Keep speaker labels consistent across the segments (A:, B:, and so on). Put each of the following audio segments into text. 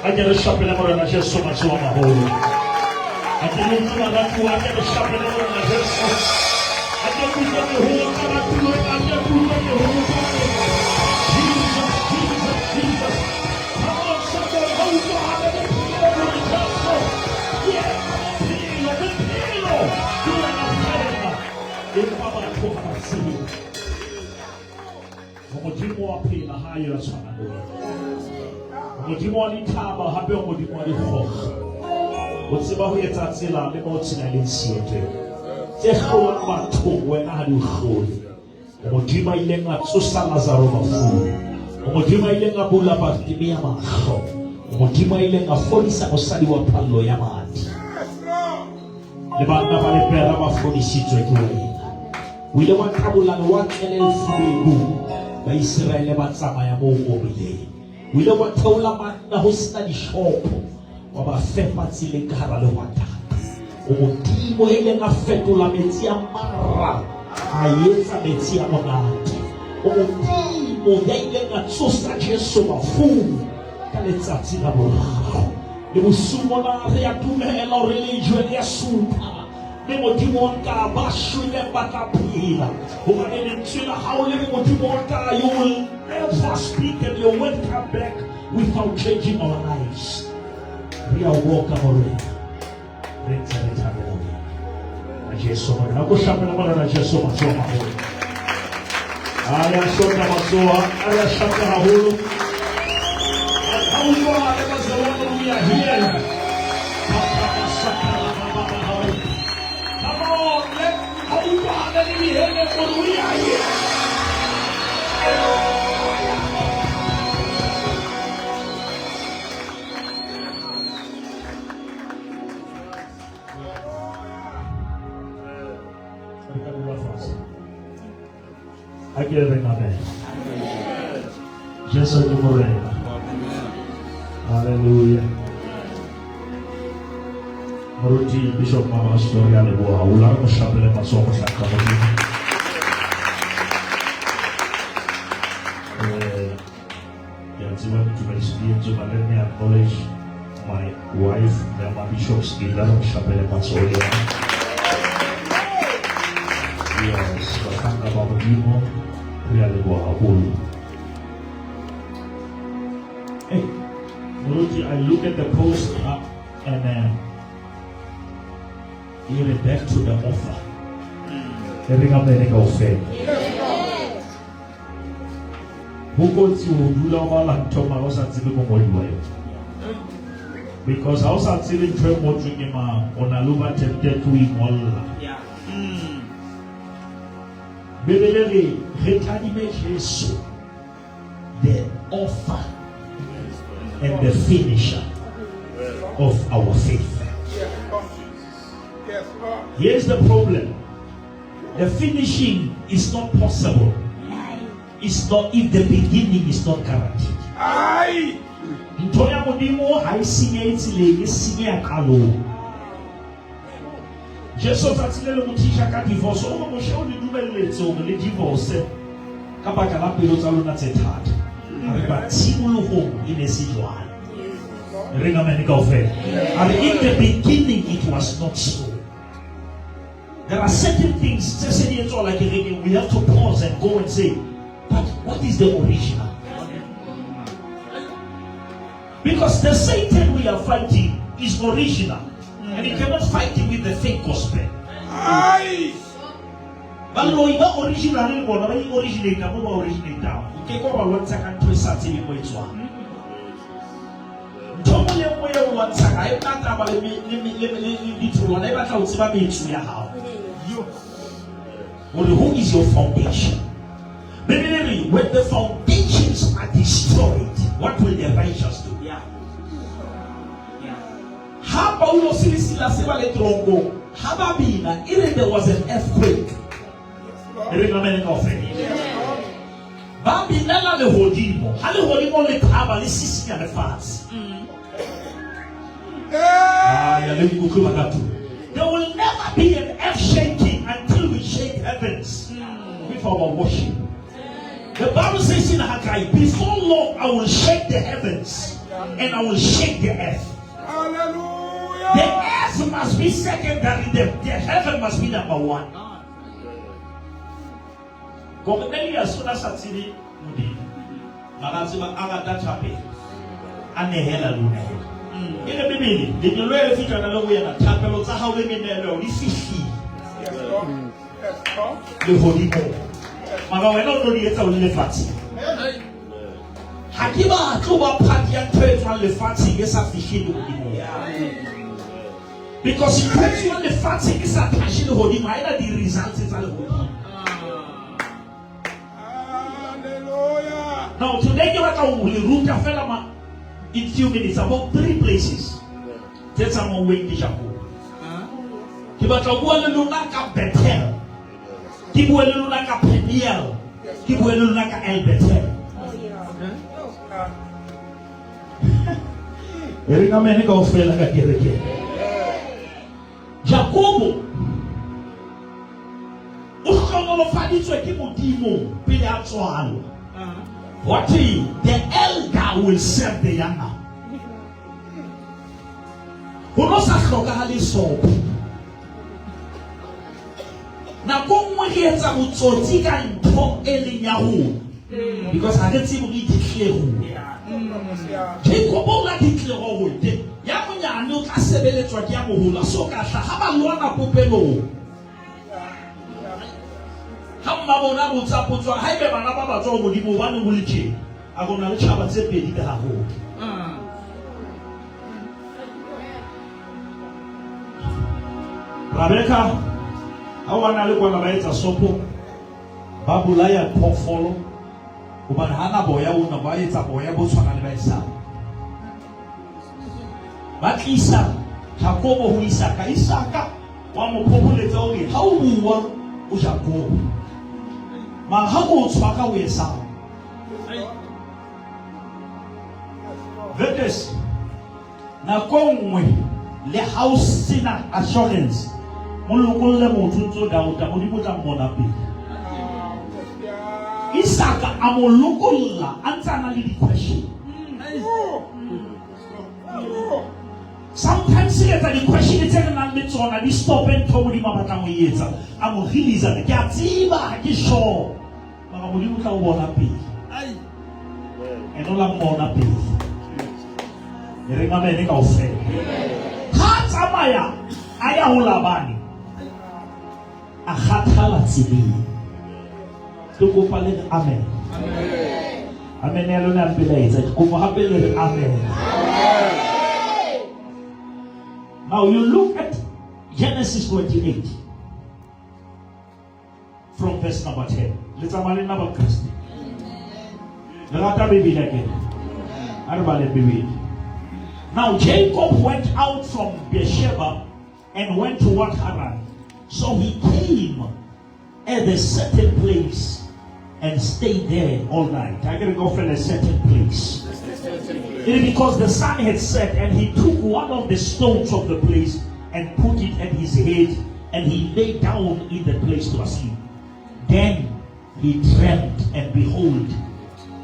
A: I get a shop in the morning, I just so much on my hole. I didn't know that you are get a shop in the morning, I just so. I get to get the whole time, I get to get the whole time. Jesus, Jesus, Jesus. Come on, somebody, hold God, and the people will be helpful. Yeah, Pilo, the Pilo. Do it on fire. In Papa, I talk about see. Omodimo wa Pilo, higher as Omodimo ni taba, habe omodimo ni ho. Otsiba ho yetsa tsela le mo tsina le siete. Tse khona batho wena ha di khone. Omodimo ile nga tsosa Lazaro mafu. Omodimo ile nga bula Bartimea ya mahlo. Omodimo ile nga fodisa mosadi wa phallo ya madi. Le bana ba le pera ba fodisitswe ke wena. O ile wa tlhabula wa tlela lefubebu ba Israele ba tsamaya mo go bile. O ile wa theola manna ho sina dishopo wa ba fepa tsile ka hara le wata. Omodimo ile nga fetola metsi a mara a etsa metsi a monate. Omodimo ya ile nga tsosa Jesu mafu ka letsatsi la boraro. Le bosumo la re ya tumela re le jwe ya supa. Le modimo wa ka ba shwele ba ka phela. Ho ba le tsela ha o le modimo wa ka, you will never speak and your word come back without changing our lives. We are walking already. Let's return again. Jesu na ko shamba na na Jesu masoma ho. Aya shota masoa, aya shamba na hulu. How you are ever the one we are here. Come on, how you are let me hear when we are here. I get it, amen. Jesus is the Hallelujah. Maruti Bishop Mama Storia le boa ula ko shapele masomo shakamoti. To my experience, let me acknowledge my wife, the Bishop Skida Shapele Masoria. Yes, Bakanga Babimo, really boa. Hey, Maruti, I look at the post up and you're back to the offer. Every time they go fair. Who goes to Dula and Thomas and Zibico? Because I was at Silly Tremor drinking on a Luba tempted to eat all. Bebele, retanime Jesu, the offer and the finisher of our faith. Here's the problem. The finishing is not possible. It's not if the beginning is not guaranteed. Aye. Ntoya modimo ha isinye itile isinye akalo. Jesus atile le mutisha ka divorce o mo she o le dumeletse o le divorce ka baka la pelo tsa lona tse thata. Re ba tshimologo ine se jwana. Ringa meni ka ofela. And in the beginning it was not so. There are certain things like we have to pause and go and say, but what is the original? Because the Satan we are fighting is original. And you cannot fight him with the fake gospel. Aye. But no, you are original, you are originate, you are originate down. You can go about 1 second to a certain way to one. Don't you know 1 second? I can't have a little never count to your house. Well, who is your foundation? Maybe when the foundations are destroyed, what will the righteous do? Yeah. How about if there was an earthquake? There will never be an earth shaking until we shake heavens with our worship. The Bible says in Haggai, before long I will shake the heavens and I will shake the earth.
B: Hallelujah.
A: The earth must be secondary, the heaven must be number one. Cornelius sola satiri mudi. Magaziba agata chape. Anehela luna. Ile Bibili, ndinyolewe fika na logo yana tapelo za hawe minelo ni fifi.
B: Yes, Lord. Yes, Lord.
A: Le hodimo. Maga wena ndo yetsa ulile fati. Hakiba atuba patia twetwa le fati yesa fifi le hodimo. Because if twetwa le fati yesa tashi le hodimo, ina di results za le hodimo.
B: Hallelujah.
A: Now today you are going to root a fellow in few minutes about 3 places. That's how we win the Japan. Kibatabuana lunaka Bethel. Kibuana lunaka Peniel. Kibuana lunaka El Bethel. Erika meneka ofela kakereke. Jacobo. Ushongo lofadi tso ekimodimo pele atswalo. What the elder will serve the younger. Who knows how to get so? Now, come when he has a mutotika in top Eliyahu, because I didn't see what he declared. Jacob like declared all day. Yamunya no kasebele twakiamo hula so kasa haba luana popelo. Hamabona mutaputwa haibe manaba bato mudimu wanu mulichi. Agona lechaba tsepe di kaho. Rebecca, awana alikuwa anabaita sopo. Babulaya pofolo. Ubana hana boya una baita boya botswana le baisa. Bakisa Jacobo hu Isaka. Isaka wa mopopole tsaoge ha o bua o Jacobo. Ma ha go tswaka o Esau. Vedes na kongwe le house sina assurance. Mulukulle mutunzo Dauda mudibuta mona pe. Isaka amulukulla answer the question. Sometimes the question is telling me to on this stop and told him about how he is. I'm release the Katiba Kisho. Mamamudibuta mona pe. And all I'm mona pe. Neringa meneka ofe. Hata maya aya ulabani. Akhatala tibi. Tuko pale amen. Amen elona mbeleza. Tuko hapele amen. Now you look at Genesis 28 from verse number 10. Let's amale number Christ. Lata baby again. Arbale baby. Now Jacob went out from Beersheba and went toward Haran. So he came at a certain place and stayed there all night. I gotta go from a certain place. It is because the sun had set, and he took one of the stones of the place and put it at his head, and he lay down in the place to sleep. Then he dreamt, and behold,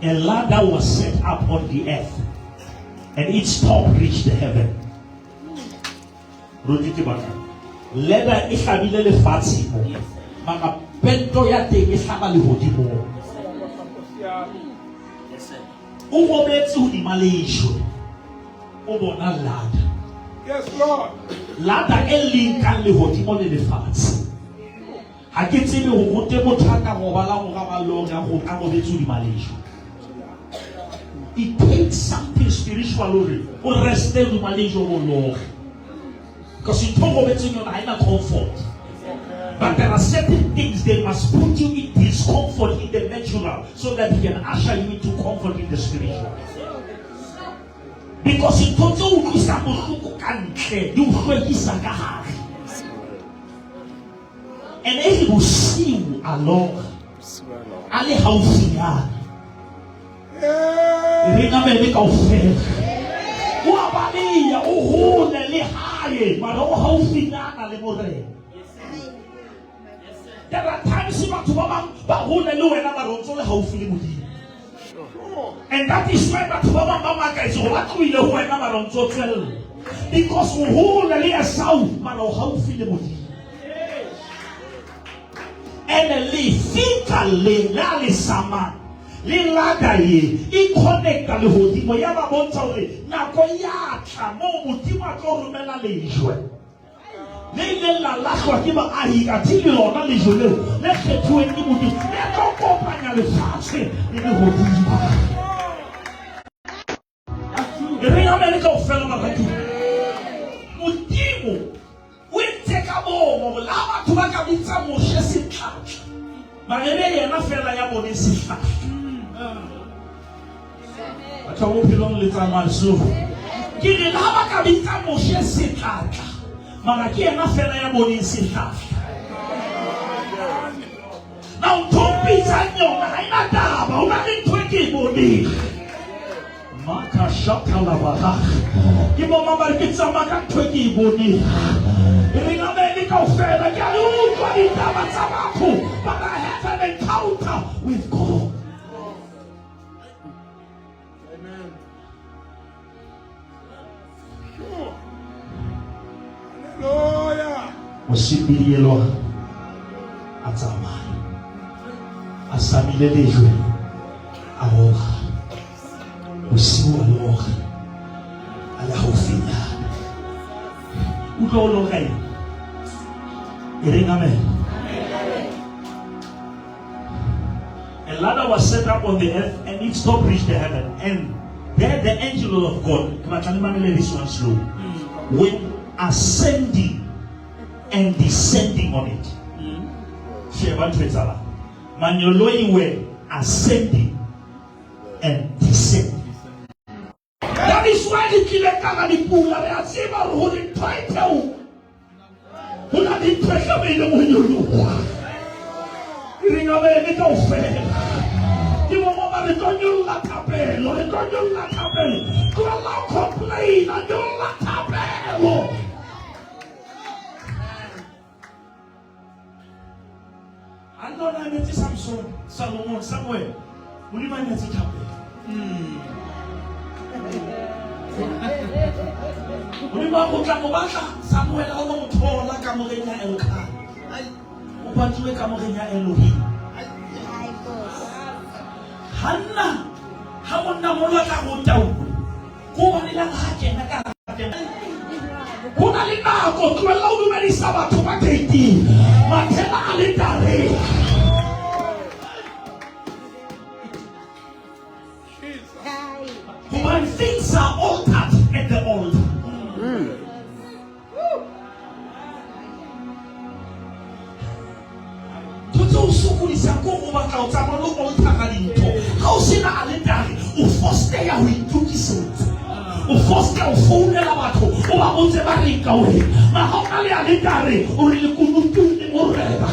A: a ladder was set up on the earth, and its top reached the heaven. Ladder ikhabile le fatshe mo. Maka pento ya teng e hlaba le hodimo. O bobetse ho di maleisho. O bona ladder.
B: Yes, Lord.
A: Ladder e linkang le hodimo le lefatshe. Ha ke tsebe ho bote bothata go bala go ga balong ya go ka bobetse ho di maleisho. It takes something spiritual over it. O reste di maleisho go lo. Because you talk about in your inner comfort. But there are certain things that must put you in discomfort in the natural so that he can usher you into comfort in the spiritual. Because in total you will and then he will see you along. Ali how there are times you want to mama but who the low and how feeling with you. And that is why Mama guys what we know when I'm on total. Because we hold a little sound, man, how feel about it. And the physically, Lali Sama, Lilada ye, he connect the whole thing. We have a bunch of it. Now, Koyata, Momutima, Torumela Leisure. Lele la lashwa kiba ahiga tili lona lejole. Leke tuwe ni mudi. Leko kopanya le fase. Lele hodima. Ere Amerika ofela makati. Mudimu. Weteka bomo. Lama tubaka bitsa moshe si touch. Magere ya nafela ya bone si touch. Acha wopilon leta mansu. Kiri lama kabitsa moshe si touch. Malaki na fela ya boni sita. Now don't be zanyo na haina daba unani tweki boni. Maka shaka la baha. Ibo mabarikitsa maka tweki boni. Iringa meni ka fela ya uwa ni daba sabaku. But I have an encounter with God.
B: Amen. Hallelujah.
A: Osibirielwa atamani asamile lejwe awoga usiwa loga ala hofina ulo gai iringa me. A ladder was set up on the earth and it stopped reached the heaven, and there the angel of God, this one slow, when ascending and descending on it. Manyoloi were ascending and descending. That is why the Kilekana the Pula are several holding title. Who are the pressure made them when you look? Ring away the fair. You want to go to La Capelle or the Gonyo La Capelle. Go allow complain and you La Capelle. I know I met Samson, Solomon somewhere. Will you mind that it happened? Will you want to come over somewhere along for La Camorina Elka? What you Camorina Elohim? Hannah, how on the Molaka would down? Who are the Haken? Who are the Nago to allow you many Sabbath to Makati? Matella Alitare. When things are altered at the altar. How sina alidari ufoste ya winduki sote ufoste ufune la watu uwabuze barika we mahokali alidari ulikunutundi mureba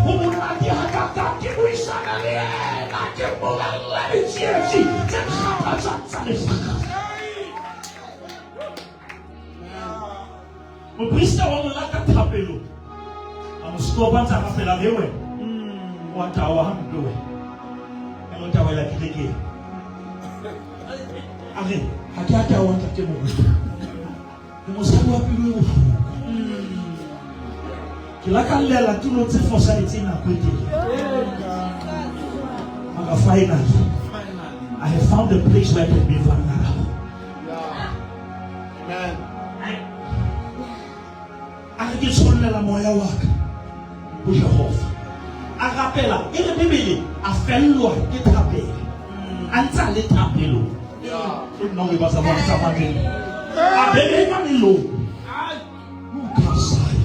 A: umunati hakata kibuishana liena kibula lebichiesi zekapa zanzalifaka Mubrista wamulaka tapelo amuskoba tapela lewe watawa hamdowe watawa la kiteke ale hakata watate mungu musabu wapiwe ufu kila kalela tulo tsefosa itina kwete maka finally I have found a place where I can be vulnerable. Amen. Akikisonela la moya waka Jehova akapela ile Biblia afelwa kitapela anta le tapelo no we basa mwa samani abele kanilo ukasai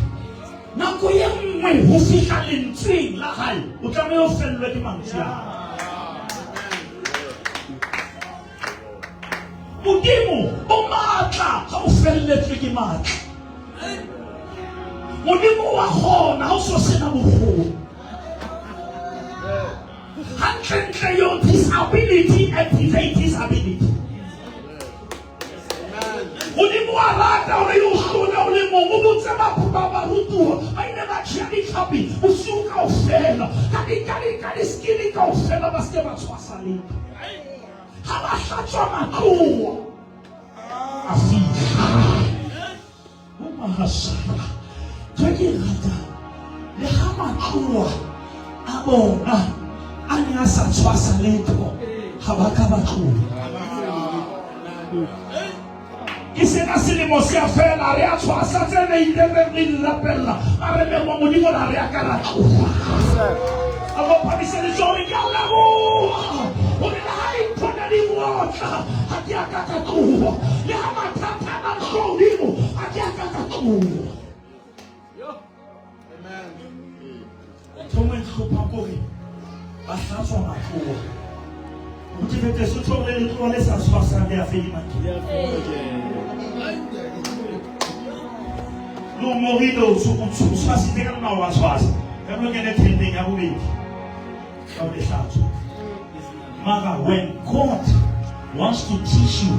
A: na koye mwe hufika lentri la hai utame ofelwa kimantia mudimu omata haufelwa kimata mudimu wa hona hausosena mufu Handle his ability, activate his ability. Unimuarada uliushuna ulimungu sema kubaba rutu. I never chani kabi usuka ofela. Kani skini ka ofela baske maswasali. Habahlatswa matloa a fihla o mahasana ke rata le ha matloa a bona a ne a sa tshwasa letho ha ba ka batloa ke sena selemo se a fela re a tshwasa tse ne ile re lapella a re be mo modimo la re a ka ratloa a go phamisa le jone ke a leboha o ne la ha ipona di motla ha ke a ka tloa le ha mathata a godimo ha ke a ka tloa Thomen khopakore ba hlatswa matloa o tebetse se tsole le tsole sa tshwasa le a fedi makile no morido so tshwasa te ka nna wa tshwasa ka no ke ne tendeng ya bobedi ka le hlatswa Mother, when God wants to teach you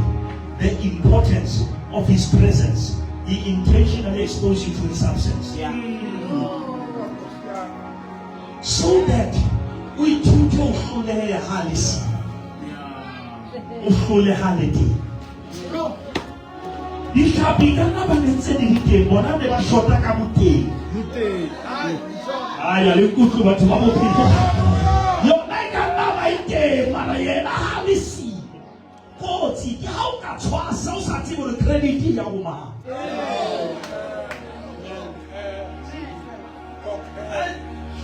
A: the importance of His presence, He intentionally exposes you to His absence. Yeah. So that we do ufule halisi. Ufule haliti. Dikabika na banetse dite bona ne ba shota ka muteng. Aya le kutlu batho ba bophelo. Yo naika na ba ite mara yena halisi. Kotsi ke ha o ka tshwasa o sa tsebo le credit ya uma.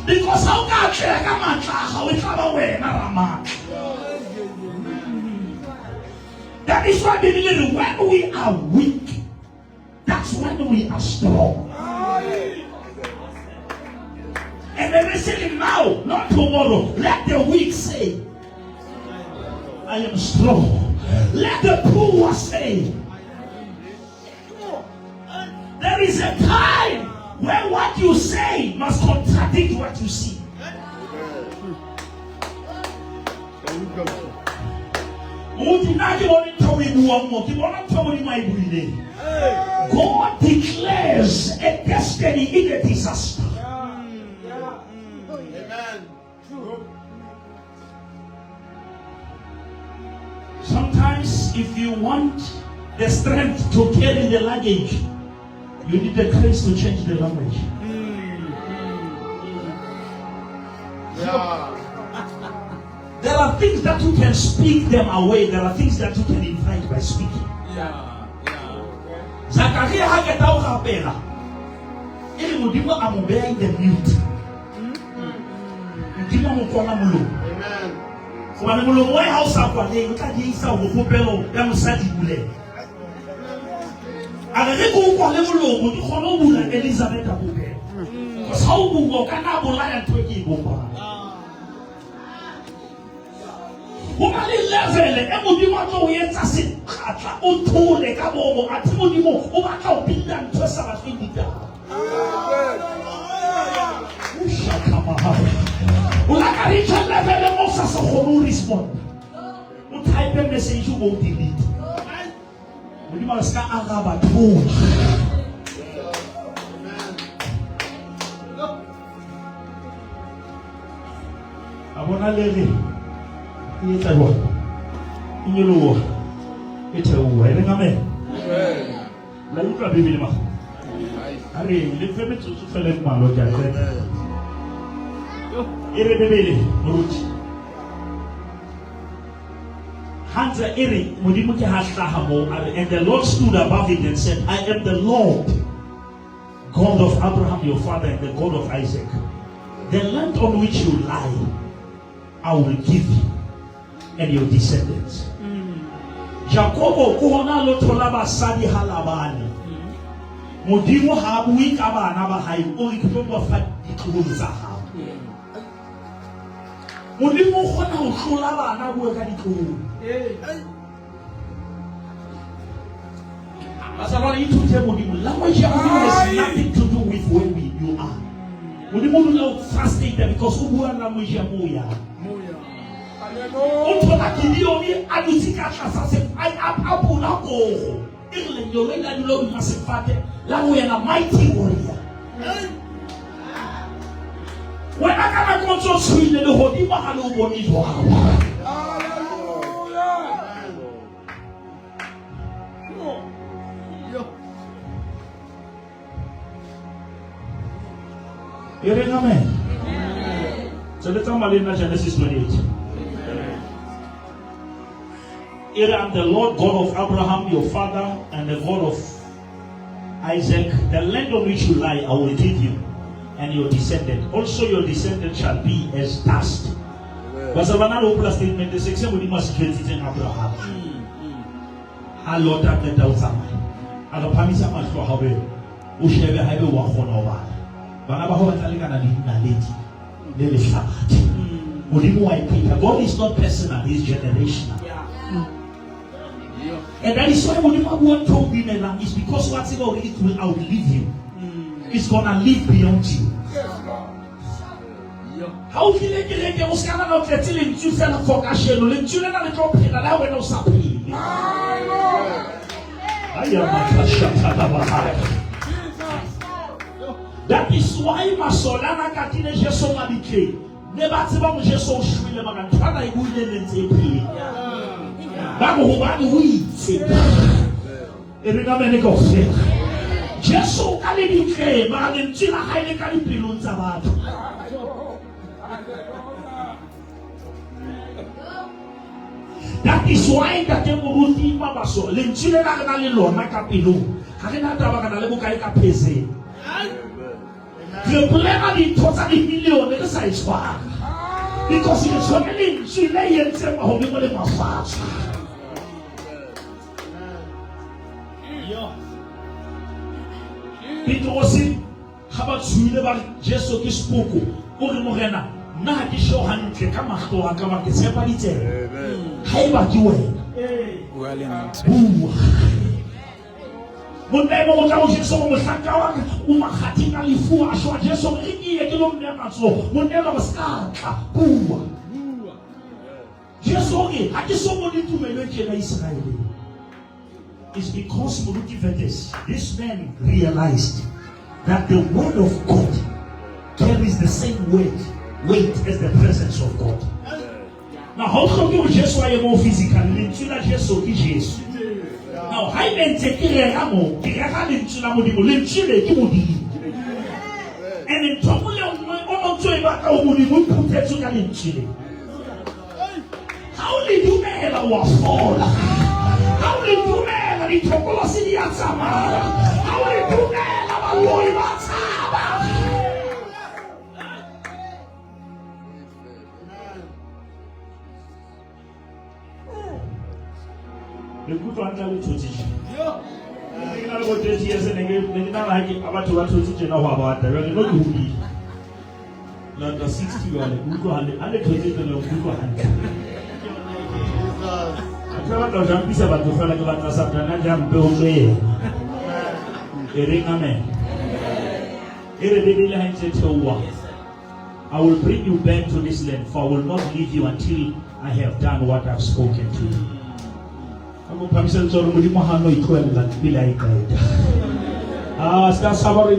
A: Because how God check a man how it have away na that is why when we are weak, that's when we are strong. And then they say now, not tomorrow. Let the weak say, I am strong. Let the poor say, there is a time when what you say must contradict what you see. God declares a destiny in a disaster. Sometimes if you want the strength to carry the luggage, you need the grace to change the language. There are things that you can speak them away. There are things that you can invite by speaking. Zakaria haketao kapela. Ili mudimo amubea in the mute. Mudimo mukwana mulu. Amen. Kwa mulu mwe hausa kwa ne utaji isa ukupelo ya musadi bule. Agariku kwa ne mulu mudu kono bula Elizabeth abube. Kwa sababu ngo kana bula ya tweki bomba. Umali level emudimo to yetsa sikhatla uthule ka bobo athi mudimo ubatla upinda nthosa bafindida. Ulaka richa level mosa so khonu respond. Utype message go delete. Mudimo ska agaba thu. Abona lele it's a what? In your law, it's a way. La luta bibima. Ari, le femme to fele malo jare. Ere bebele, muruti. Hanza ere mudimu ke hashahamo, and the Lord stood above it and said, I am the Lord, God of Abraham your father and the God of Isaac. The land on which you lie, I will give you and your descendants. Jacobo kuona lotola basadi halabani. Mudimu habuwi kaba anaba hai o ikutomba fadi kuhuza ha. Mudimu khona ukhula bana buwe ka dikuru. Masalona ituthe mudimu language ya mudimu has nothing to do with where you are. Mudimu no frustrated because ubuwa language ya moya. Utola kilioni alusika sasa I apula ko ile nyolenga ndilo masifate la we na mighty warrior when akana control swile le hodi mahalo boni do hallelujah Amen. So let's talk about Genesis 28. I am the Lord God of Abraham, your father, and the God of Isaac. The land on which you lie, I will give you, and your descendant. Also, your descendant shall be as dust. Was a banana open statement. The section with must create in Abraham. I Lord that the Dawsam. I don't promise how much for how we should have a walk on over. But I'm about to look at God is not personal, He is generational. And that is why when one told me that is because whatever it will outlive you. It's gonna live beyond you. How can you get those kind of telling you sell for cash and let you never drop in and I will not stop him. That is why my solana catine Jesus madike. Never tell Jesus shwile magan twana ibuye ntepi. Bago hubani wi. Erina meneko se. Jesus kalibike magan tina haile kalipilun zabatu. That is why that emuruti mabaso lenchile na kanali lo na kapilu. Hakina taba kanale bukai kapese. The plan is totally million in the size bar. Because it is only Chile and Tema holding on my fast. It was it. How about you never just so spoke? Only Morena. Na kisho hanke kama to kama keseparite. Haiba kiwe. Mondemo motauje somo msakawa umahatina lifua ashwa jeso miki ekilomne maso mondemo baskaka kuwa jeso ke akisomo nitumeleche na Israeli. It's because Muruti Vedes, this man realized that the word of God carries the same weight as the presence of God. Now how come you just why more physically into jeso ki jesu. Now, I meant to kill a amo, the Halim Chile, Chile, and in Tomulo, almost to about how we would put that in Chile. How did you make a fall? How did you make a Tomulo City at Samara? How did you make a boy at Samara? The good one will teach you. I don't know 30 years and again, not like about to teach you about the really not who not the 60 or the good one, and the 20 good one. I tell you, I'm busy about to fall like about something, and I'm building a ring. Amen. I will bring you back to this land, for I will not leave you until I have done what I've spoken to you. I'm going to tell you Mahano Ikwela Bilaika. That's how I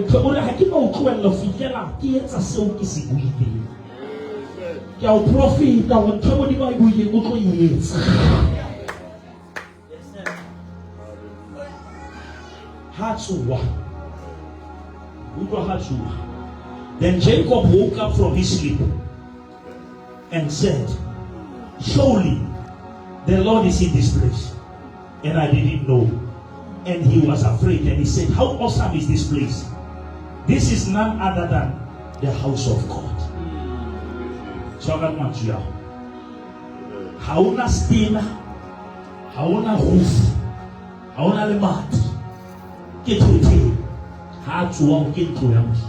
A: keep on Kwella Fidela, Tieta Silky Sigui. Your prophet, that will tell you by who you is. Hatsuwa. Then Jacob woke up from his sleep and said, surely the Lord is in this place. And I didn't know. And he was afraid. And he said, how awesome is this place? This is none other than the house of God. So I'm not sure. Hauna stina, hauna roof, hauna lemat. Ketuti, hatuwa mkintu ya mji.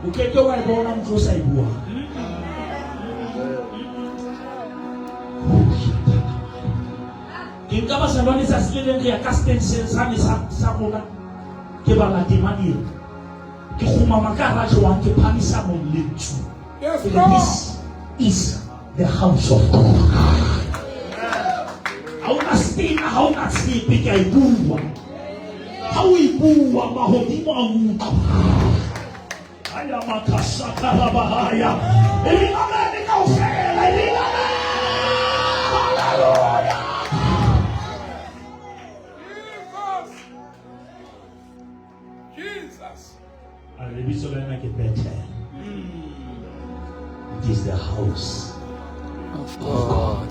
A: Ukeke wa ibona mkosa ibua. Kingaba saloni sa silenge ya kasten sensani samuna kebala timani kihuma makara jo wanke panisa mo lechu. This is the house of God. How not sleep ibuwa. How ibuwa mahodimo amuka. Aya makasaka rabahaya. Elimame nikaufela elimame. Hallelujah. house
C: of God.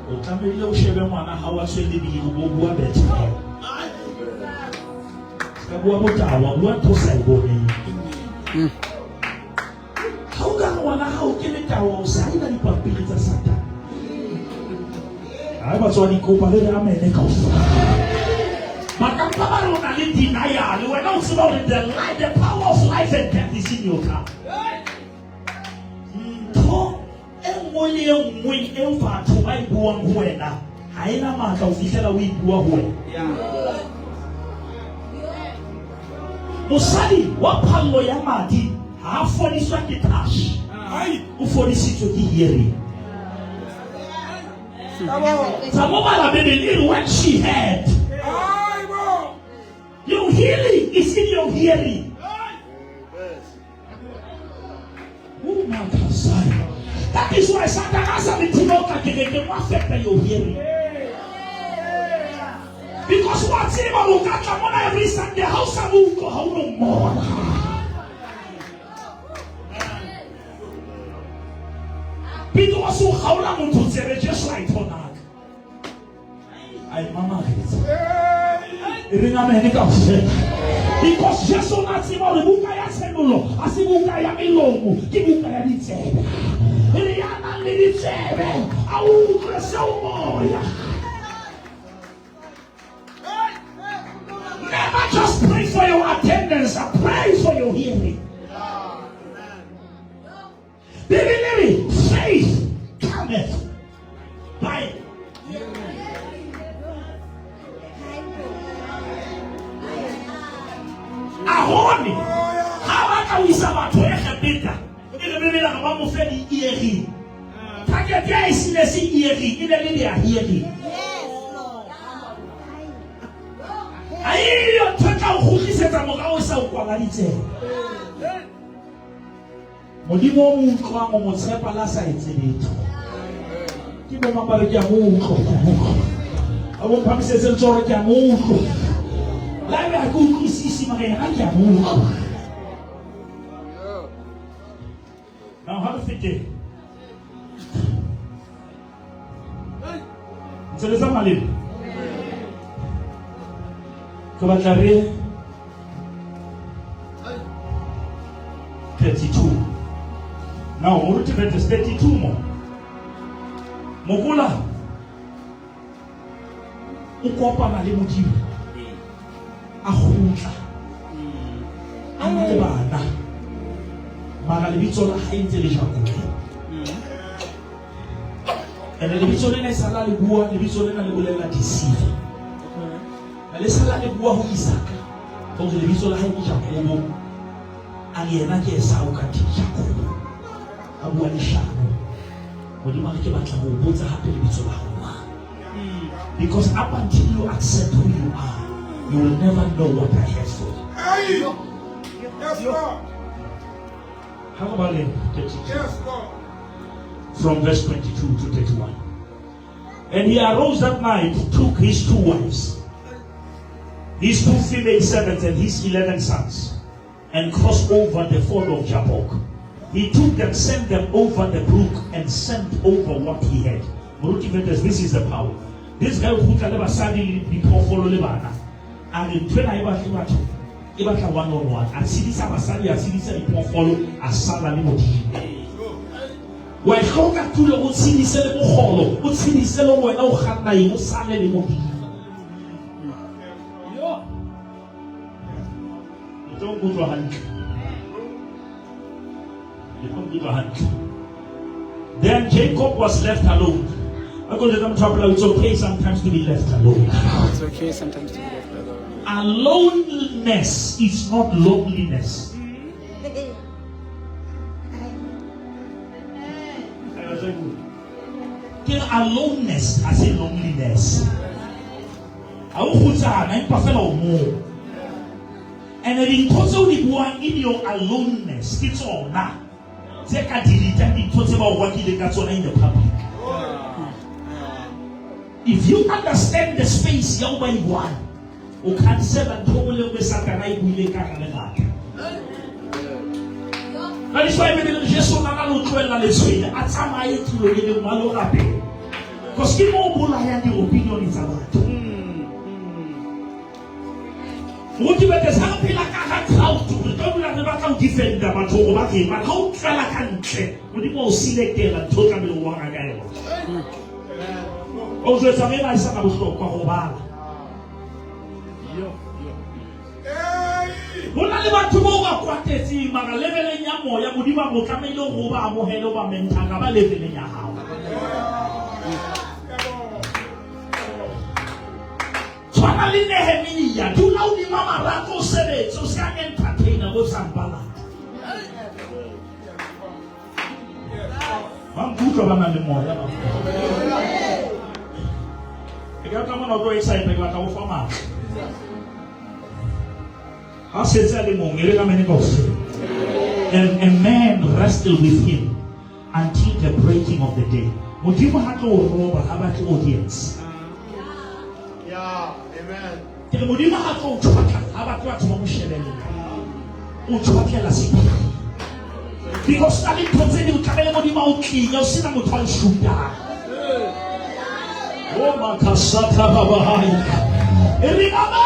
A: Otamile o shebe mwana hawa swele bi go bua beti. Kabua botawa bua to sai boni. How can one how kile tawa sai na ni papilita sata. Ai ba so ni ko pale ya mene ka. Makamba ro na ni denial. We don't see about the life, the power of life and death is in your car. Only when in fact to my born wena haina maka ufishela wibu wa huwe musali wapalo ya madi hafoni swaki tash ufoni sicho kihiri Samoba la baby when she had your healing is in your hearing. Oh my God. That is why Satan has a little more affect your hearing. Because what's in our local every Sunday, house and move go how no more. People also how long to say just like for that. I mama because just so not see more buka ya senulo, asibuka ya milongo, kibuka ya ditebe. Eliana liditebe, au cresceu moya. Never just pray for your attendance, pray for your hearing. Baby, faith cometh by ahoni. How can we survive to a bigger? In the middle of a moment, Freddy Erie. Target guys in the sea Erie, in the middle of Erie. I hear you take out who is at a Mogaosa quality. Modimo Mukwa Mosepa Lassa is in it. Give them a Barajamu. I won't promise a Jamu. Like I could see my Jamu. Now, how to fit it? So, there's a malin. Kabatare 32. Now, Moruti is 32 more. Mogula. Ukopa na limuji. Ahuta. Amalebana. Magalibitola intelligent. And the Libitolena is a lot of Gua, the Libitolena will deceive. And the Salad Gua who is Isaac. Those the Libitola Jacobo and Yenaki Saukati Jacobo. Abuani Shano. When you make a Jacobo, what's happening to Libitola? Because up until you accept who you are, you will never know what I have for you.
B: Yes, Lord.
A: How about it?
B: Yes, Lord.
A: From verse 22 to 31. And he arose that night, took his 2 wives, his 2 female servants, and his 11 sons, and crossed over the ford of Jabbok. He took them, sent them over the brook, and sent over what he had. This is the power. This guy who can never suddenly be follow Lebana. And in 20 Ibaka 1-on-1. And see this Abasadi, and see this follow as Salami Moti. When how can you go see this little hollow? What see this little when no Hana you sell anymore? You don't go to a hand. You don't go to a hand. Then Jacob was left alone. I'm going to them trouble. It's okay sometimes to be left alone.
C: It's okay sometimes to be left alone.
A: Aloneness is not loneliness. Aloneness as a loneliness. And it also in your aloneness. It's all now. Take a delete and talks about what he got on in the public. If you understand the space you one, you can say that probably with Satanai will make a That is why we just want to know the swing. At some I to the malo happy. Because people will have the opinion is about. What you better happy like a crowd to the government about defend them at all about him, but how try like a check. Would you all select them and totally one again? Also, it's a man I said I was talking about. Wala le batho bo ba kwatetse mara leveleng ya moya modimo mo tlamehile go ba amohelo ba mentana ba leveleng ya hao. Tshwana le Nehemia dula o dima marato sebetso sa entertainer go sampala. Ba mbutlwa ba na le moya ba. E ka tama no go excited ba ka go fama. And a man wrestled with him until the breaking of the day. Modimo ha tlo roba ha ba tlo audience.
B: Yeah, amen.
A: Ke modimo ha tlo tshwaka ha ba tlo tsoma mo shebele. O tshwakela sipa. Because ali totse di tlamele modimo o tlinya o sina motho a shuta. Oh makasata baba hai. Erigaba.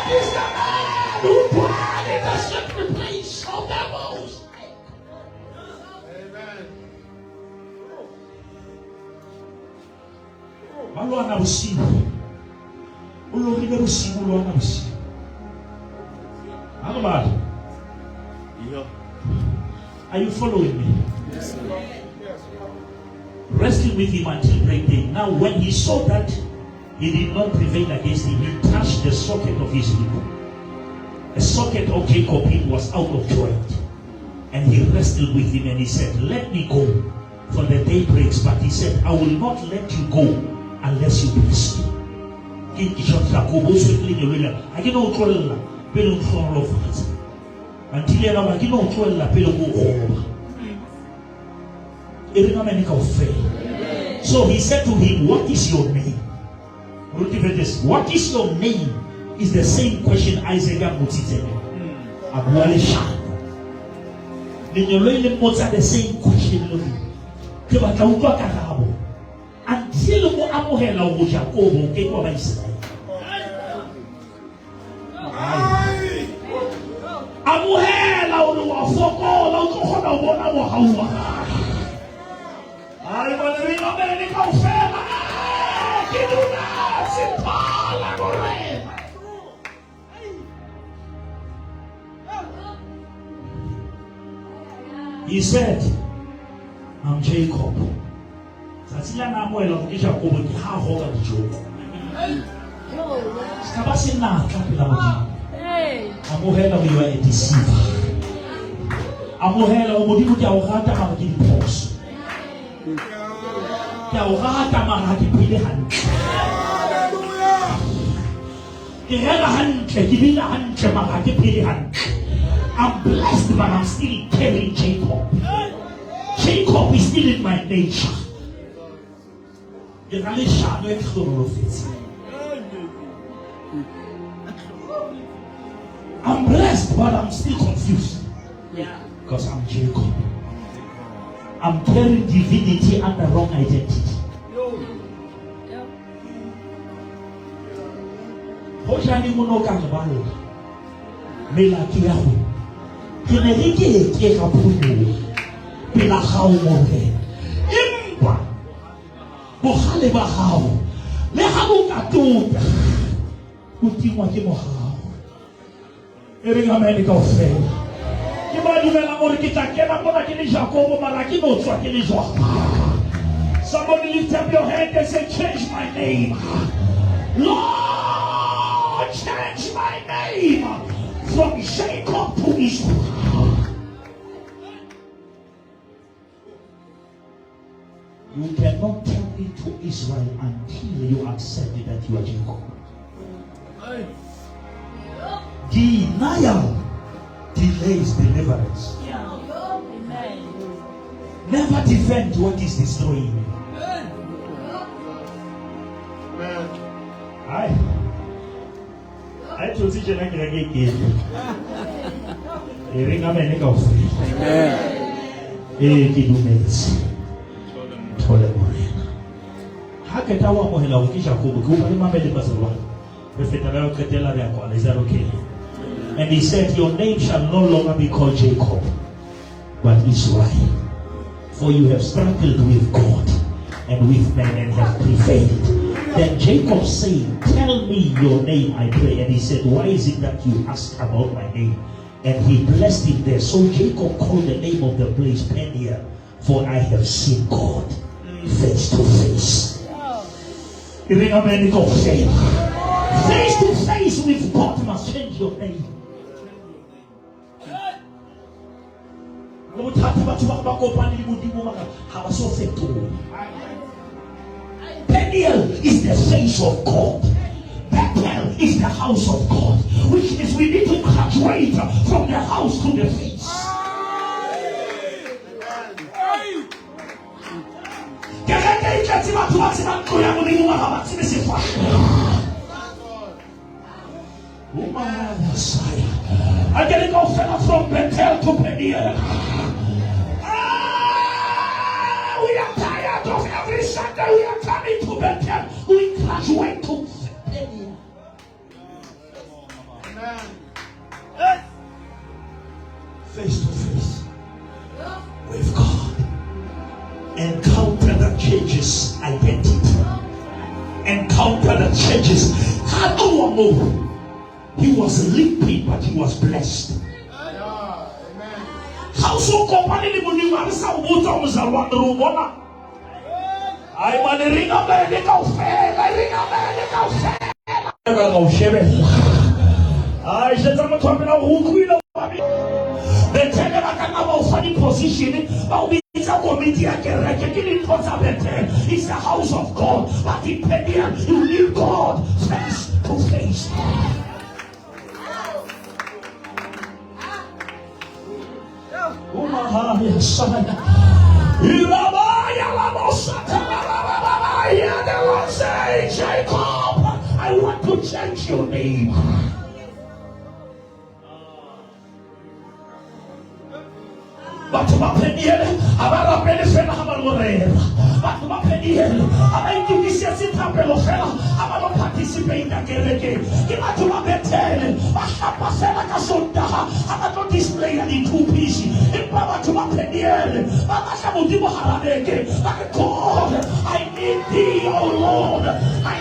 A: Is the man who dwells in the secret place of the Most High.
B: Amen.
A: Malwana busiku. Ulokile busiku lwana busiku. Akubali.
B: Yeah.
A: Are you following me?
B: Yes.
A: Wrestling with him until breakday. Now when he saw that he did not prevail against him, he touched the socket of his hip. The socket of Jacob was out of joint. And he wrestled with him and he said, let me go, for the day breaks. But he said, I will not let you go unless you bless me. So he said to him, what is your name? What is your name? Is the same question Isaac Mutite. Abualisha. Then you really put the same question. Until mo amohela o Jacob ke kwa ba Israel. Amohela o wa fokola o khona o bona mo haua. Ai ba le no me ni ka ofela. Ke duna se pala correva. He said, I'm Jacob. Satila na mo ela ke Jacob ke ha ho ga dijo. Ska ba se na ka pela modimo. Amohela o a deceive. Amohela o modimo ke a o rata ha ke diphoso. Ke a o rata ma ha ke phile hantle. Ke rega hantle ke bile hantle ma ha ke phile hantle. I'm blessed, but I'm still carrying Jacob. Jacob is still in my nature. I'm blessed, but I'm still confused. Because I'm Jacob. I'm carrying divinity and the wrong identity. Hojani mono kangabalo. Mela kiyahu. Kene rike ke kapuno pela hao mohe imba bohale ba hao le ha bo katuta kutingwa ke mo hao eringa mene ka ofela ke ba dumela gore ke tla kena bona ke le Jacob mara ke no tswa ke le jwa. Somebody lift up your hand and say, change my name, Lord, change my name from Jacob to Israel. You cannot turn into Israel until you accept that you are Jacob. Denial delays deliverance. Never defend what is destroying you. I told you Ring amen ka ofela.
C: Amen.
A: Ke dumetse. Thole morena. Ha ke ta wa mo hela go ke Jacob ke ba le mamele ba selwa. Re fetela go ketela re akwa. Is that okay? And he said, your name shall no longer be called Jacob, but Israel. For you have struggled with God and with men and have prevailed. Then Jacob said, tell me your name, I pray. And he said, why is it that you ask about my name? And he blessed him there. So Jacob called the name of the place Peniel, for I have seen God face to face. Face to face with God must change your name. Peniel is the face of God. Bethel is the house of God, which is we need to graduate from the house to the face. I'm going to go from Bethel to Peniel. We are tired of every Sunday we are coming to Bethel. We graduate to Peniel. Amen. Face to face with God. Encounter that changes identity. Encounter that changes. He was limping, but he was blessed. How so company ni muni marisa ubuta umzalwa nurumona. Ay mani ringa mene kaufela, ringa mene kaufela. Ringa kaufela. Ay shetama tuamina hukuila wami. Betele bakanga waufani position, baubiza komiti ya kereke kili ntoza betele. It's the house of God, but in Peniel you need God face to face. Jacob, I want to change your name. But my Peniel, abara benefena habalorera. But my Peniel, abaiti kisiasi tapelofela, abalo participate in the kereke. Kima tuma betele, bashapa sela kasunda, abato display in two pieces. Impaba tuma Peniel, babasha mudimo haradeke. But God, I need thee, oh Lord, I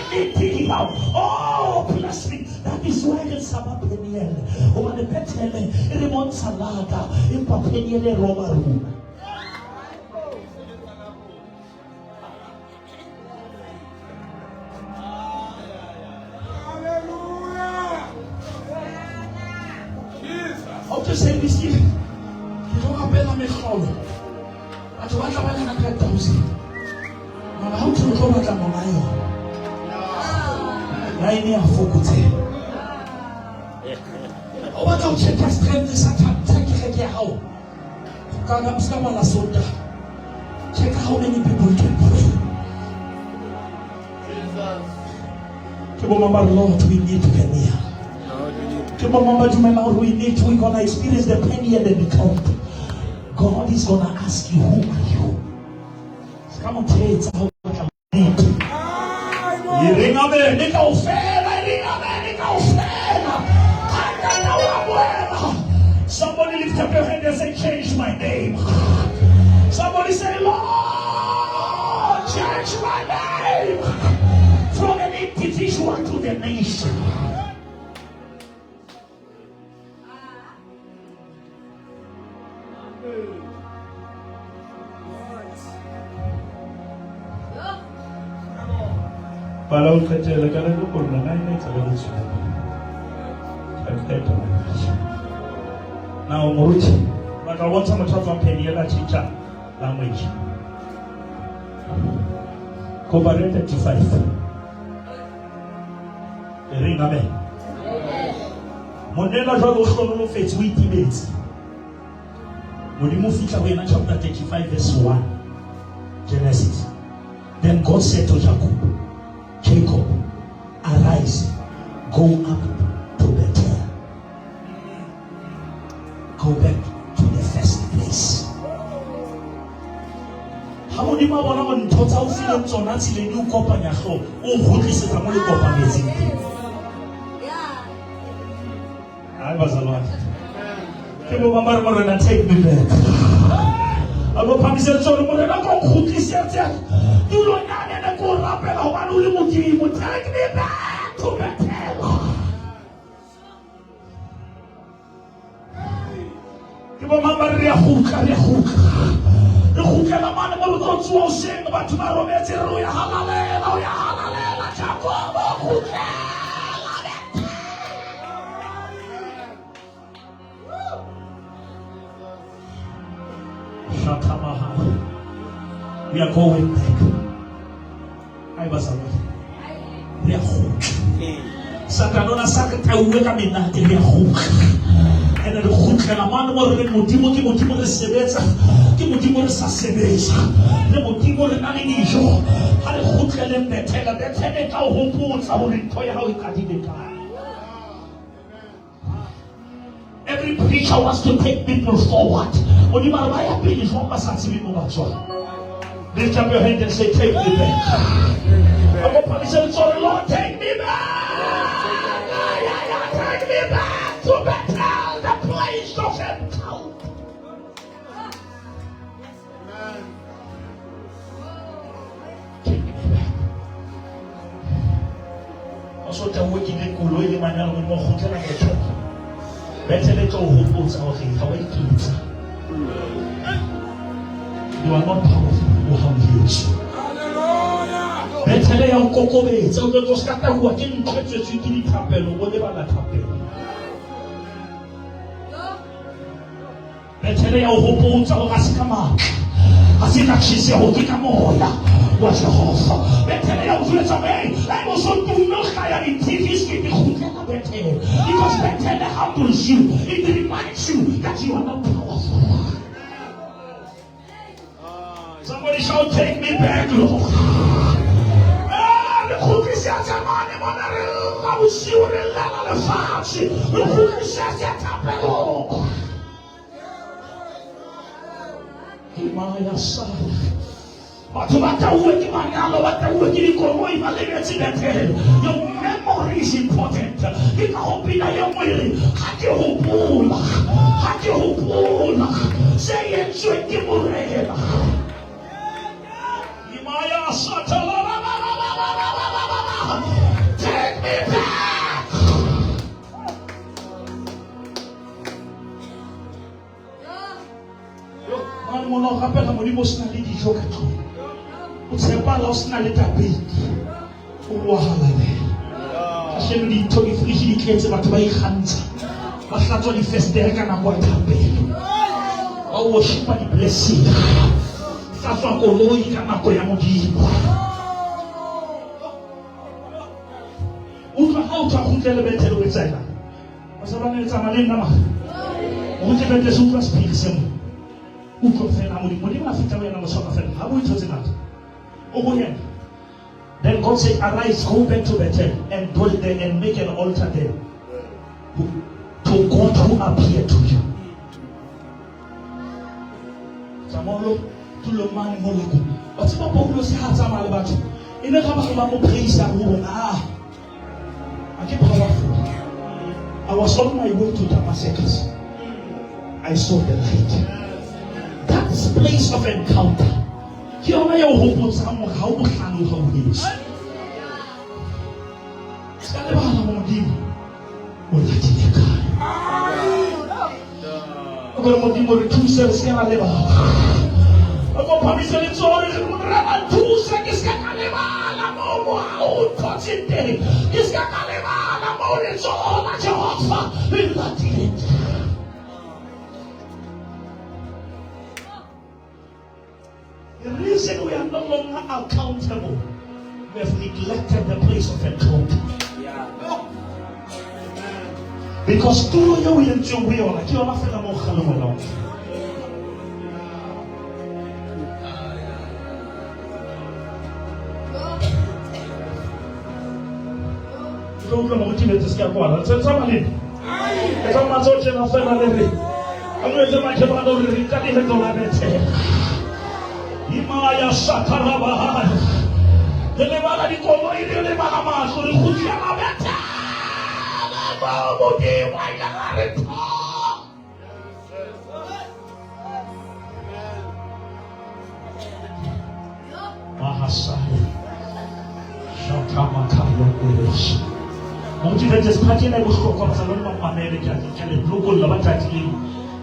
A: need thee. Oh, bless me. That is why it's about Peniel. Over the Betele, Remon Salada, in Peniel Romaru. I'll just say this here. You don't have better me call. I don't want to buy a 100,000. Now, how to go back to Monayo? I need a focus. What I'll check my strength is at take how. Check how many people can pray. Lord, we need Peniel. Lord, we need to. We're gonna experience the Peniel and the encounter. God is gonna ask you, who are you? Come on, tell it how much I need. Somebody lift up your hand and say, change my name. Somebody say, Lord, change my name from an individual to the nation. Now, Moruti, but I want someone to talk about Peniel teacher language. Covenant 35. Ring amen. Monela Jogo Sholo Faith with debates. Modimu feature in chapter 35, verse 1. Genesis. Then God said to Jacob, arise, go up to Bethel. Go back. modimo a bona go ntho tsa o fileng tsona tseleng di o kopanya tlhogo o gotlisetsa mo le kopanetseng teng. Hayi bazalwane, ke bo ba morena take me back. Abo phamisetse tsone morena go gotlisetsa tulo nane ne go rapela go bana o le modimo. Take me back to Bethel. Ke bo mama re ya gutla re gutlela mane mo lekotsi wa o seng batho ba robetse re o ya halalela Jakobo gutlela Bethel. We are going back. Hayi bazalwane, re ya gutla. Satanona sa ka tauwe ka menate re ya gutla. Ene re gutlela mane mo re modimo ke modimo re sebetsa, ke modimo re sa sebetsa, re modimo re na le dijo. Ha re gutlele Bethel e tla o hopotsa hore ntho ya hao e qadile kae. Every preacher wants to take people forward. Modimo re ba ya pele jwang ba sa tsebe mo ba tswang. Lift up your hand and say, take me back. I'm going to say, Lord, take me back. Take me back to Bethel, the place of encounter. Take me back. Also, tell me that you will be my name. Bethel is all who puts out here. How are you? You are not powerful. Bethel ya o kokobetsa o tlo skata go ke ntshetse ke dithapelo go le bana thapelo. Bethel ya o hopotsa go ga se ka matla, ga se ka tšhisego ke ka moya wa Jehova. Bethel ya o tšwetsa me I was on to no higher in TV's ke gutlela Bethel because Bethel humbles you. It reminds you that you are not powerful. Somebody shout, take me back, Lord. Your memory is important. Say it, take me back. Mon on rappelle à mon niveau snali di joke. On sait pas là snali tapé. Pour voir là. Parce que nous dit Tony Frigi di créer ma toi ikhanza. Parce que Tony fester kana kwa tapé. Oh worship pas di blessing. Ça soit koloi kana kwa ya modimo. Utra auta khutlela Bethel wetsela. Basabana le tsamaleng nama. O tle bete sutra speak sem. O tlo fela modimo di ba feta wena mo soka fela. Ha bo ithotse ngata. O go yena. Then God said, arise, go back to Bethel and dwell there and make an altar there to God who appeared to you. Samolo tout le monde mo leko. Ba tsaba po lo se ha tsama le batho. Ene ga ba mo praise ya go na. I keep powerful. I was on my way to Damascus. I saw the light. That's the place of encounter. Here I am hoping someone how to handle how it is. Agora modimo tu serves que ela leva. Agora para mim se ele só olha como era tu serves que ela leva la mão o consciente. Que ela leva la mão de só na Jehova. La direita. The reason we are no longer accountable, we have neglected the place of encounter. Because tout le monde est joué, on a qui on a fait la mort à l'homme. Donc le monde qui est ce qu'il y a quoi? C'est ça malin. C'est ça ma soeur qui a fait la levée. Alors je m'en vais dans le riz, quand il est dans la bête. Imaya Sakarabahaya. Elevada di como y elevada más con el judío a la venta. Vamos de bailar. Mahasaya. Shatamakaya Eres. Mungkin saja sekarang ni bos kau pasal orang pamer kalau lokal lepas tadi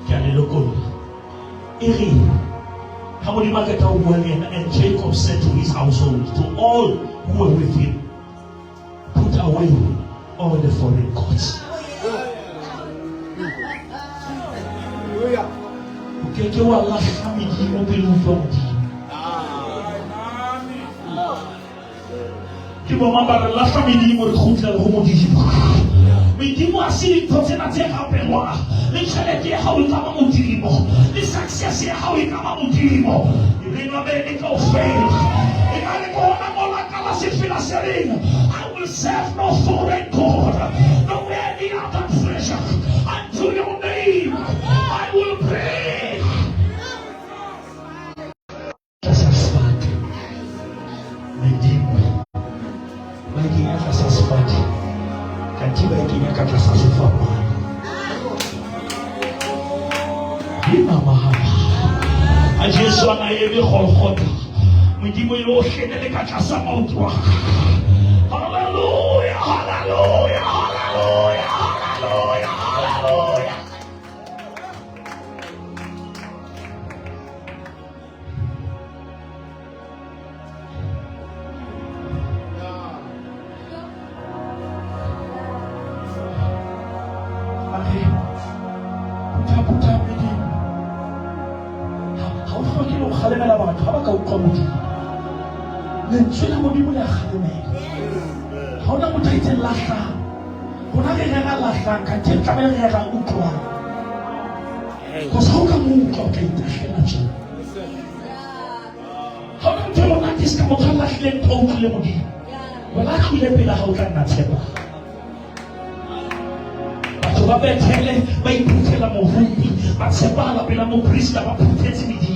A: kalau lokal. Iri. How many market out William and Jacob said to his household, to all who were with him, put away all the foreign gods. Okay, you are last family open from tu vas m'embarrer la famille me retrouve dans le roman du mais dis-moi si les personnes à dire après moi les chalets how we come on dirimo les success how we come on dirimo il va bene go fail et allez go on la cala se fait la serine I will serve no foreign god no any other treasure unto your name I will pray. Katiba ikinya kata sasufa Bwana. Imama hapa. Yesu anayewe holhota. Mjimo yoshene kata samautra. Hallelujah, hallelujah, hallelujah, hallelujah, hallelujah. Cela me dit que la femme, on a montré la femme, on a regardé la femme quand elle avait regardé où toi, parce qu'on a montré qu'elle était chez la femme. On a dit on a dit que on a lâché les pauvres les maudits, voilà qu'il est payé la haute en nature. Parce qu'on va mettre elle, va y pousser la mauvaise, parce que c'est pas la peine la mauvaise, la va pousser ce midi.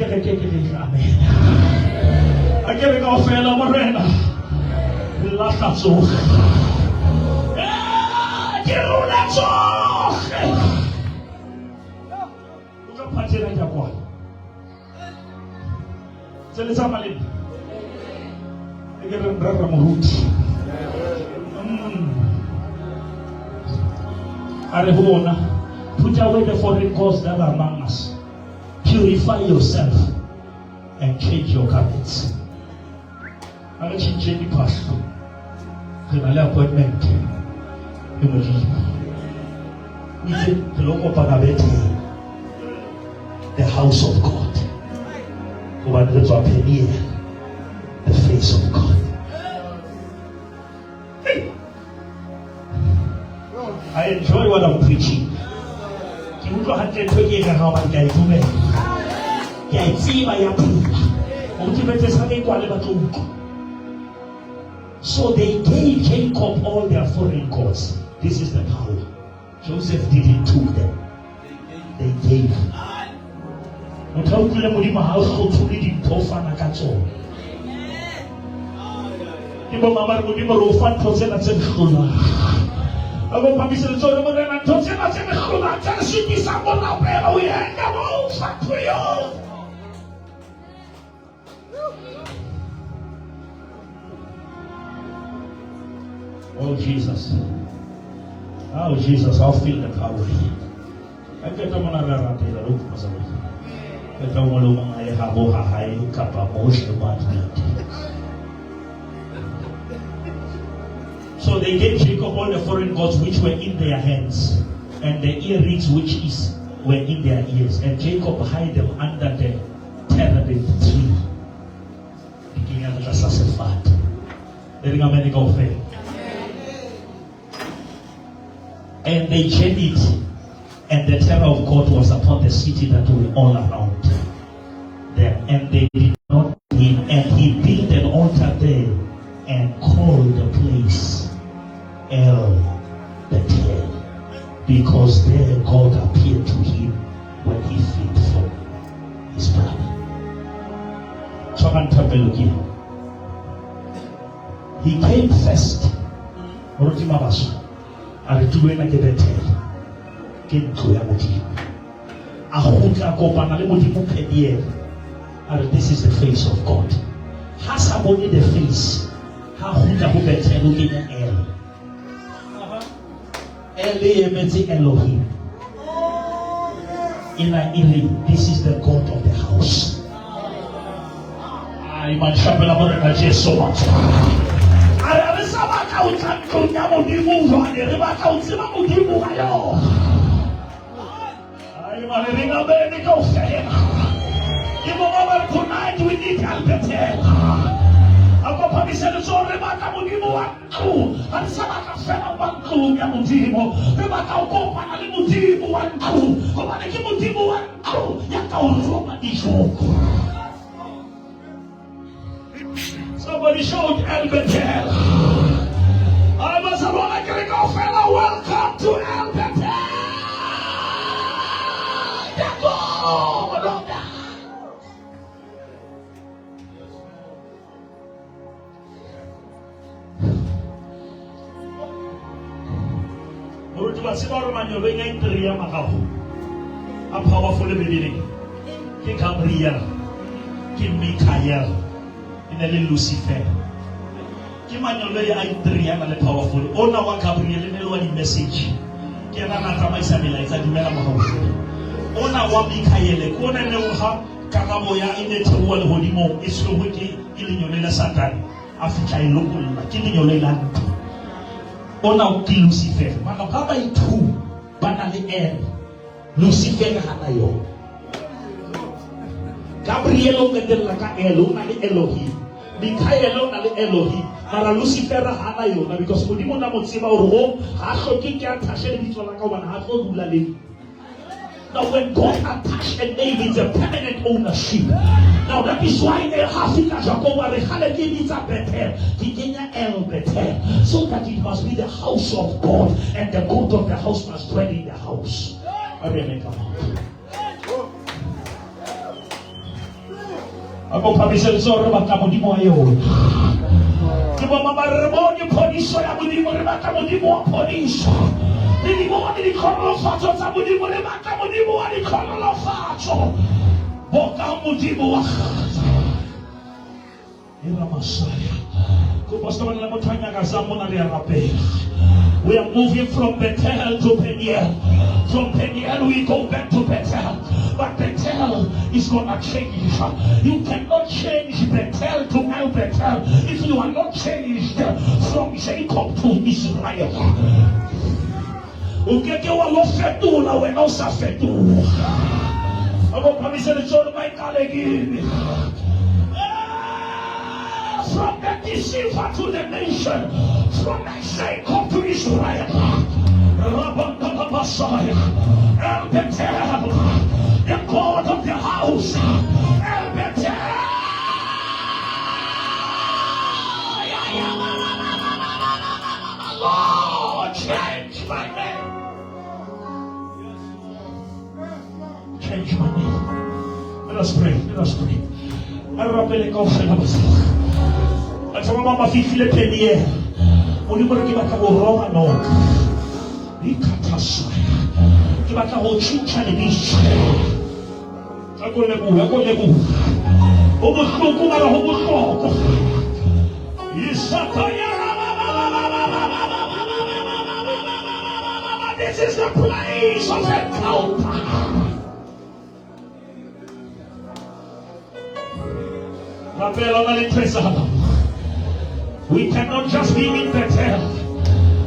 A: Amen. I give it off and I'm a renner. The last of so. You let so. Look up at it. Tell us something. I get a brother Mahut. Arehona, put away the foreign gods that are among us. Purify yourself and change your habits. I'm going to change the pastor. Then I'll appointment. We said the local Panabeti, the house of God. Who are going to appear the face of God. Hey. I enjoy what I'm preaching. You don't have to take how I get to me. Yeah, see my approval. So they gave Jacob all their foreign gods. This is the power. Joseph didn't took them. They gave. Utaukule mulima household to read in Tofa na Kato. Ibo mama mulima rofan toze na tsemshula. Abo pamisel toze mo na toze na tsemshula. Tensiti sa mo na pero we hang up factory. Oh Jesus. Oh Jesus, I'll feel the power. I get on another look for some. I don't want to have a high cup of motion. So they gave Jacob all the foreign gods which were in their hands, and the earrings which were in their ears, and Jacob hid them under the terebinth tree. Beginning of the sassafras. The ring of medical faith. And they journeyed, and the terror of God was upon the city that were all around them. And they did not him, and he built an altar there and called the place El Bethel, because there God appeared to him when he fled from his brother. He came first. This is the face of God. Has somebody the face? How who better looking at El? Elohim. This is the God of the house. I'm a chapel about so much. I am tonight we need Albertel. Papa said so Rebecca Mudimu and Sabaka Fena Banku Yamudimo, Rebecca Copa and Mudimu and Ku, Omanaki Mudimu and Ku, Yakao Roma Isho. Somebody showed Albertel. I was a Rona Greco fellow. Welcome to Albertel. A powerful beginning. King Gabriel, King Michael, and then Lucifer. King Manuel, I am powerful. Ona wa Gabriel, and the message. Kiana Tamaisabila is at the Melamoho. Ona wa Michael, Kona Neha, Kakamoya in the Tawal Hodimo, is so witty, Illinois Satan, Africa, local, killing your land. Ona uki Lucifer. Makapapa itu banali Lucifer hanayo. Gabriel ngedel ka Elo na Elohim. Michael na Elohim. Mara Lucifer hanayo na because mudimo na motsiba uro ha shoki kya tashe bitwa ka wana ha so dulale. Now when God attached a name, it's a permanent ownership. Now that is why in Africa, Jacob, El Bethel, so that it must be the house of God, and the good of the house must dwell in the house. I really come on. Ako pabisel soro bakamudimo ayo. Kiba mamaremoni poniso ya mudimo rebakamudimo poniso. Mudimo ani kono fato sa mudimo rebakamudimo ani kono fato. Boka mudimo wa. Ira Messiah. We are moving from Bethel to Peniel. From Peniel we go back to Bethel. But Bethel is gonna change. You cannot change Bethel to El Bethel if you are not changed from Jacob to Israel. Ukeke wa lo fetu la we no sa fetu. Abo promise the John Michael again. From the deceiver to the nation, from the Jacob to Israel, Rabban Messiah, El Bethel, the God of the house, El Bethel. Lord, change my name. Change my name. Let us pray. Let us pray. Achama mama fifile penier. Unimoro kibaka boroma no. Nikatasa. Kibaka hochucha ni bishi. Akolebu. Obushoko mara obushoko. Isakaya. This is the place of encounter. We cannot just be in Bethel.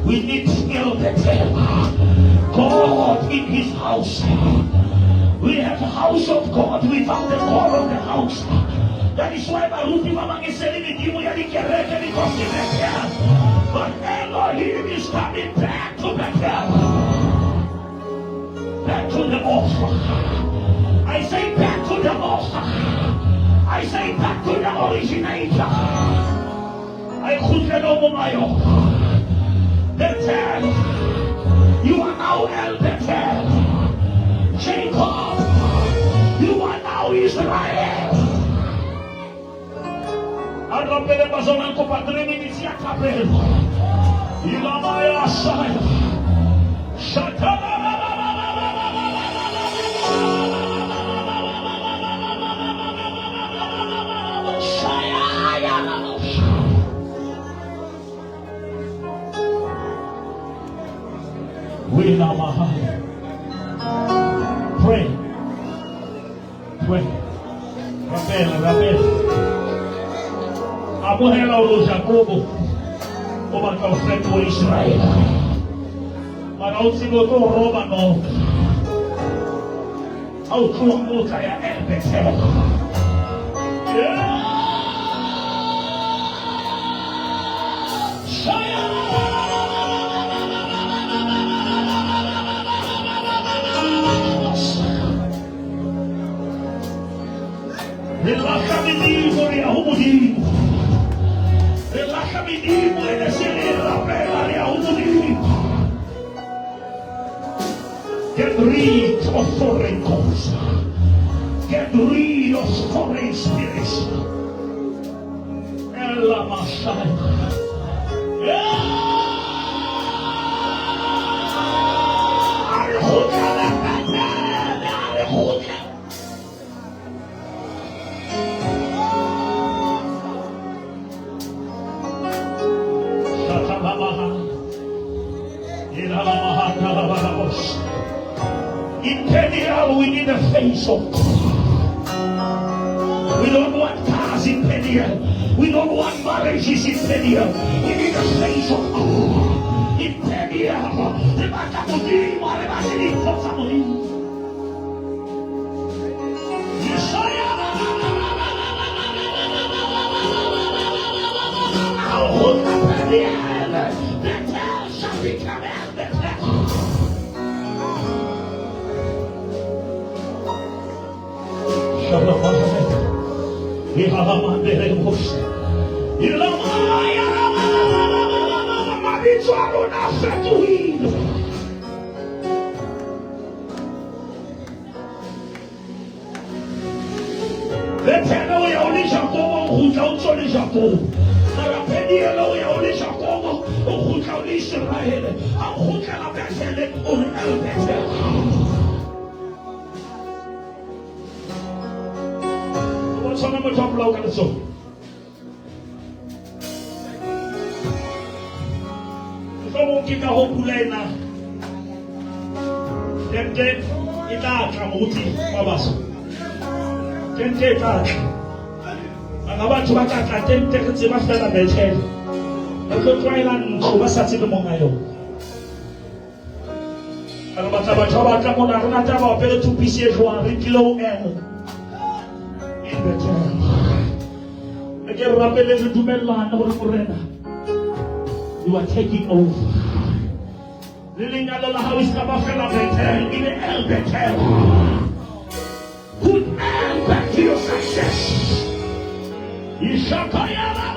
A: We need El Bethel. God in his house. We have the house of God without the God of the house. That is why Baruti Mama is saying because in Bethel. But Elohim is coming back to Bethel. Back to the altar. I say back to the altar. I say back to the originator. I could get over my own. Bethel, you are now El Bethel. Jacob, rapele bazona ko padre ni misi akapel. Ilamaya saya. Shatala. We now pray. Pray. Rappel. Abuela o Jacobo. O marcou frente por Israel. Para o Senhor rouba não. Ao trono cai a Betel. Relaxa menino e arruma o dinho. Relaxa menino e descerá pela e arruma o dinho. Get rid of foreign gods. Get rid of foreign spirits. Ela Machai. Imperial, we need a face of God. We don't want cars in Imperial. We don't want marriages in Imperial. We need a face of God. Imperial. The Macabudi, Marabasini, Fosamoni. Yeshaya. Our whole Imperial. The town shall become Como kita hokulena tente itaka muti mabaso tente itaka abantu bakaka tente kutsi bafela bethele bakutwaila nkuba sathi bemongayo ana bataba thoba ka mona rona taba opele tupisie joan rikilo en in bethele ake rapele le dumella na hore morena. You are taking over. Living alone, how is Kabafela Betel? In the El Betel. Put El back to your success. Ishakaya.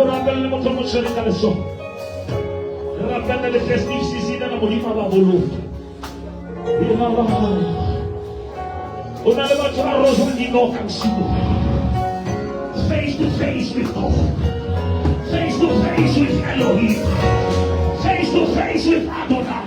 A: Rappelle le motomosheri kaleso. Rappelle le festif sisida na mulima ba bulu. Ina ba. Ona le batra rozo ni no kamsibo. Face to face with God. Face to face with Elohim. Face to face with Adonai.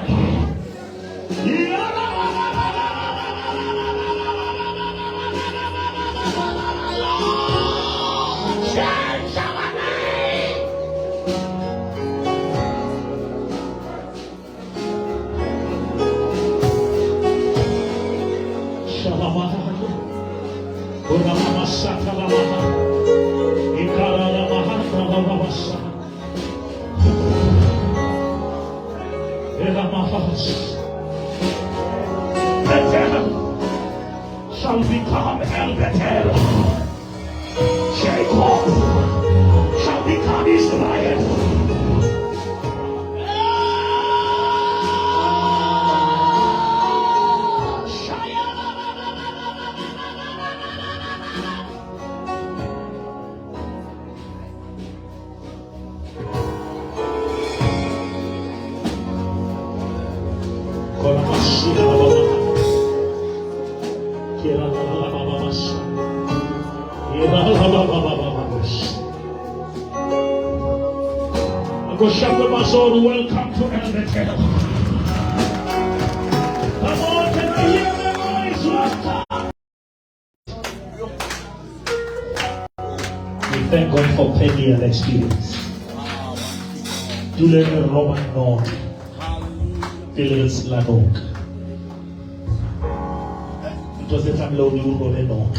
A: Shall become El Betel. Jacob shall become Israel. Welcome to Elbetel. Come on, can I hear the noise? We thank God for Penny and experience. Do let me Roman know. Phyllis Lanok. It was the time Lord you wrote it on.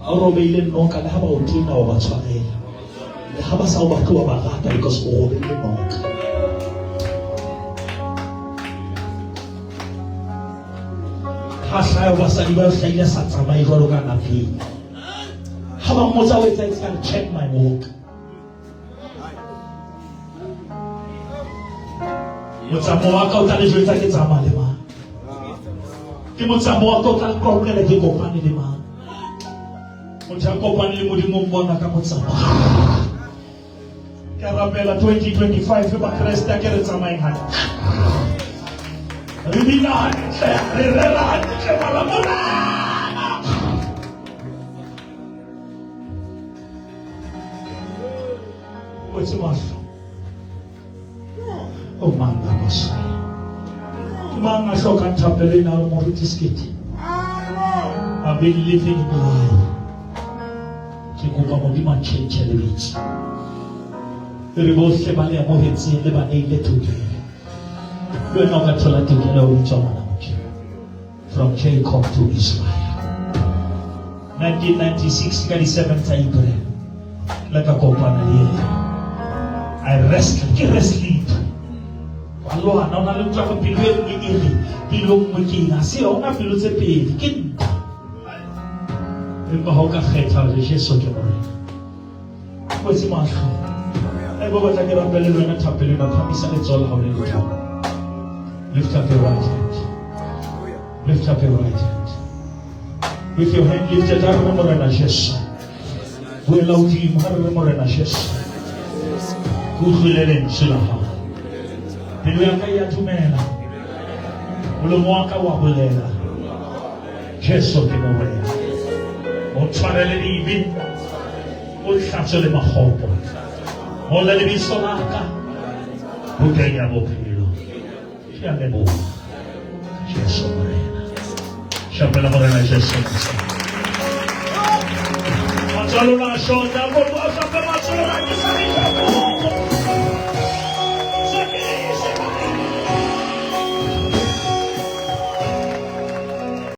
A: Our Roman Nok and how about Tina or Batsway? The Habas over to about that because all the Nok. I was a little failure at my Rogan. How about Mozart? I can check my work. Mozambique out ali joita ke tsama le ma. Ke Mozambique out ali problem le ke kopane le ma. Motho kopane le modimo mbona ka Mozambique. Ka rapela 2025 ba Krista ke re tsamayeng ha. Re bina re rela ke bala mona. What's the matter? Oh man, that was man, I saw can't have the now more skitty. I've been living in lie. Kikuba Modiman change the beach. The revolt Sebali Mohitz in Lebanon today. We're not going to let you know which one from Jacob to Israel. 1996, 37 Ibrahim. Like a company. I sleep. Allah, now I look like a pillow making a sea on a pillow to pay. Remember how can I tell the Jesus of the morning? What's the matter? I go back and belly when I tap in a promise and it's all how they do. Lift up your right hand. Lift up your right hand. With your hand lifted, I remember an ashes. We allow you, I remember an ashes. Good will end, Silaha. Piluanga ya tumela. Ulumwaka wa bulela. Jesu kimorea. Otwarele libi. Ulchatsole mahopo. Olele bisolaka. Bukenya bopilo. Shiande bo. Jesu morena. Shapela morena Jesu. Matsaluna shonda bo shapela matsaluna.